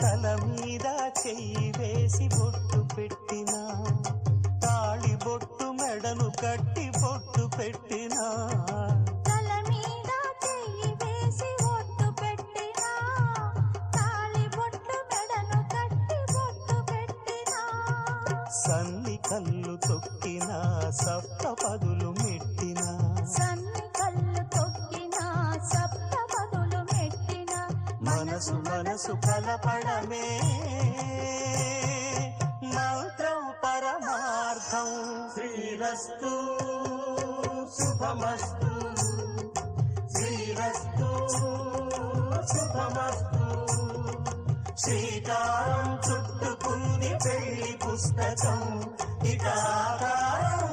తల మీద చెయ్యి వేసి బొట్టు పెట్టినా, తాళి బొట్టు మెడను కట్టి బొట్టు పెట్టినా, తల మీద చెయ్యి వేసి బొట్టు పెట్టినా, తాళి బొట్టు మెడను కట్టి బొట్టు పెట్టినా, సన్ని కళ్ళు తొక్కినా సప్త పదులు మెట్టినా, సన్ని కళ్ళు తొక్కినా సప్త పదులు మెట్టినా, మనసు మనసు కలపడమే మంత్రం పరమార్థం. శ్రీరస్తు శుభమస్తు, శ్రీరస్తు శుభమస్తు. శ్రీకారం చుట్టుకుంది పెళ్లి పుస్తకం, ఇక ఆకారం